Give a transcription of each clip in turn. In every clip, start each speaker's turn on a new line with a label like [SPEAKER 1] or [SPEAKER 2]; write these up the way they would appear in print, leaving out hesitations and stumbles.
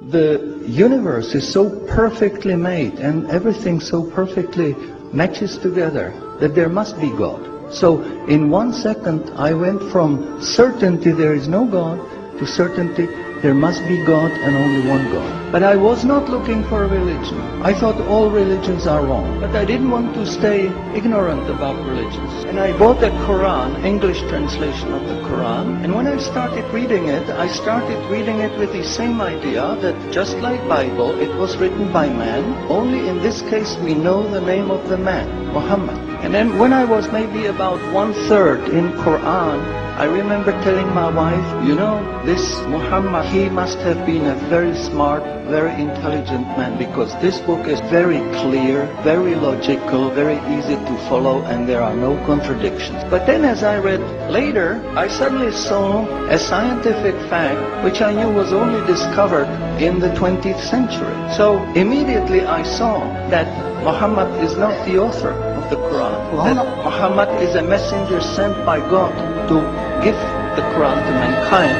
[SPEAKER 1] The universe is so perfectly made and everything so perfectly matches together that there must be God. So in 1 second I went from certainty there is no God to certainty there must be God and only one God. But I was not looking for a religion. I thought all religions are wrong. But I didn't want to stay ignorant about religions. And I bought the Coran, English translation of the Coran. And when I started reading it with the same idea that just like Bible, it was written by man. Only in this case we know the name of the man, Muhammad. And then when I was maybe about 1/3 in Quran, I remember telling my wife, you know, this Muhammad, he must have been a very smart, very intelligent man, because this book is very clear, very logical, very easy to follow, and there are no contradictions. But then as I read later, I suddenly saw a scientific fact which I knew was only discovered in the 20th century. So immediately I saw that Muhammad is not the author of the Quran, that Muhammad is a messenger sent by God to give the Quran to mankind.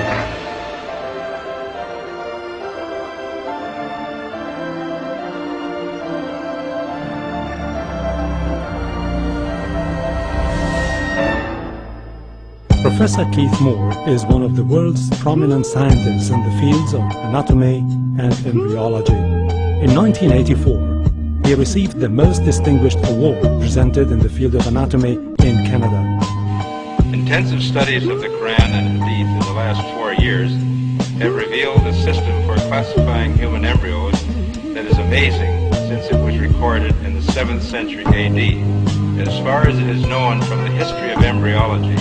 [SPEAKER 2] Professor Keith Moore is one of the world's prominent scientists in the fields of anatomy and embryology. In 1984, he received the most distinguished award presented in the field of anatomy in Canada.
[SPEAKER 3] Intensive studies of the Quran and Hadith in the last 4 years have revealed a system for classifying human embryos that is amazing, since it was recorded in the 7th century AD. As far as it is known from the history of embryology,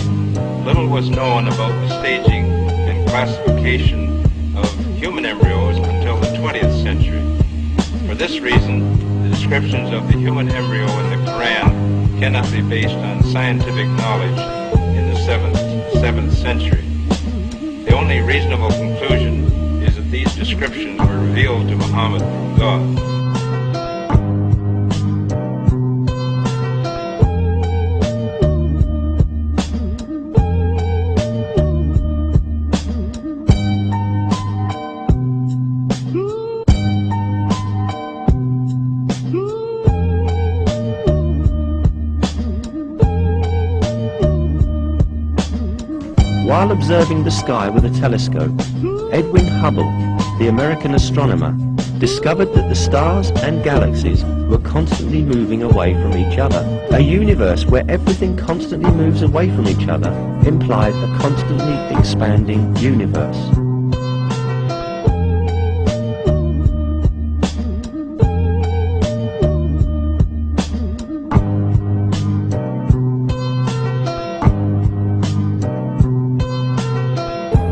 [SPEAKER 3] little was known about the staging and classification of human embryos until the 20th century. For this reason, the descriptions of the human embryo in the Quran cannot be based on scientific knowledge in the 7th century. The only reasonable conclusion is that these descriptions were revealed to Muhammad from God.
[SPEAKER 4] While observing the sky with a telescope, Edwin Hubble, the American astronomer, discovered that the stars and galaxies were constantly moving away from each other. A universe where everything constantly moves away from each other implied a constantly expanding universe.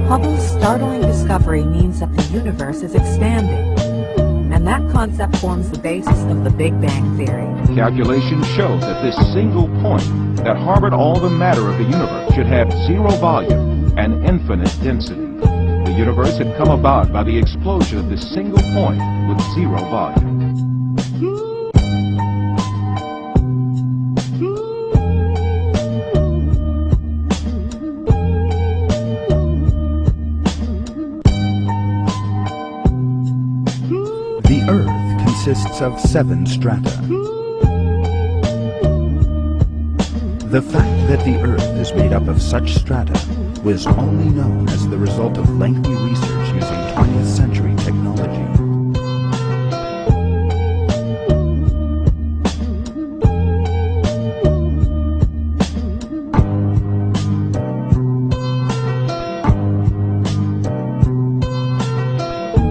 [SPEAKER 5] Hubble's startling discovery means that the universe is expanding, and that concept forms the basis of the Big Bang Theory.
[SPEAKER 6] Calculations show that this single point that harbored all the matter of the universe should have zero volume and infinite density. The universe had come about by the explosion of this single point with zero volume.
[SPEAKER 7] The Earth consists of 7 strata. The fact that the Earth is made up of such strata was only known as the result of lengthy research using 20th century technology.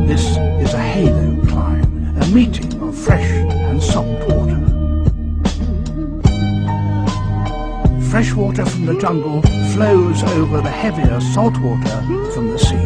[SPEAKER 7] This is a halo climb, a meeting of fresh and salt water. Fresh water from the jungle flows over the heavier salt water from the sea.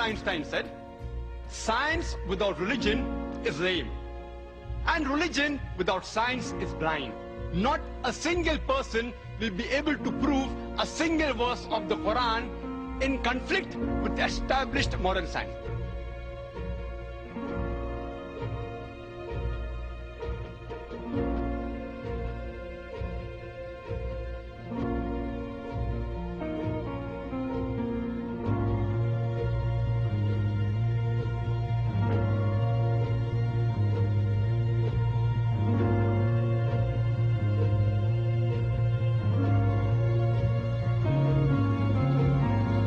[SPEAKER 8] Einstein said, science without religion is lame, and religion without science is blind. Not a single person will be able to prove a single verse of the Quran in conflict with established modern science.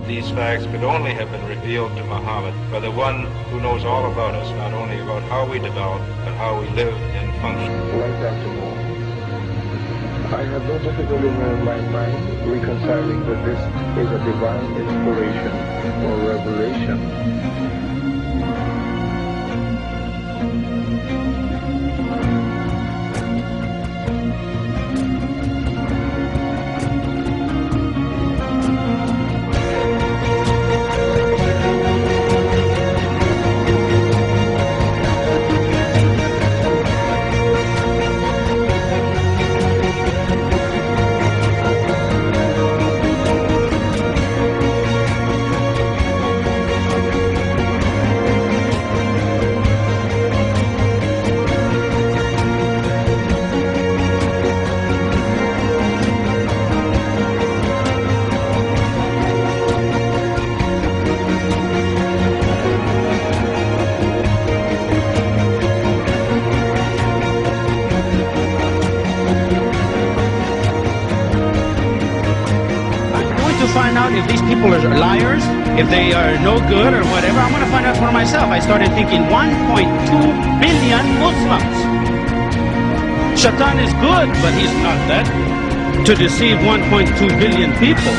[SPEAKER 3] These facts could only have been revealed to Muhammad by the one who knows all about us, not only about how we develop, but how we live and function.
[SPEAKER 9] Like Dr. Moore, I have no difficulty in my mind reconciling that this is a divine inspiration or revelation.
[SPEAKER 10] Find out if these people are liars, if they are no good or whatever. I'm going to find out for myself. I started thinking 1.2 billion Muslims. Shaitan is good, but he's not that to deceive 1.2 billion people.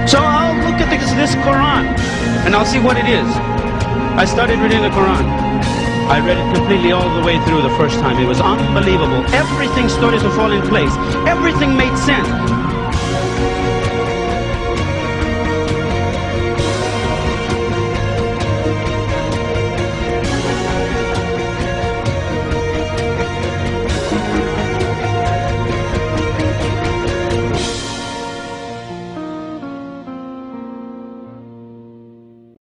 [SPEAKER 10] So I'll look at this Quran and I'll see what it is. I started reading the Quran. I read it completely all the way through the first time. It was unbelievable. Everything started to fall in place. Everything made sense.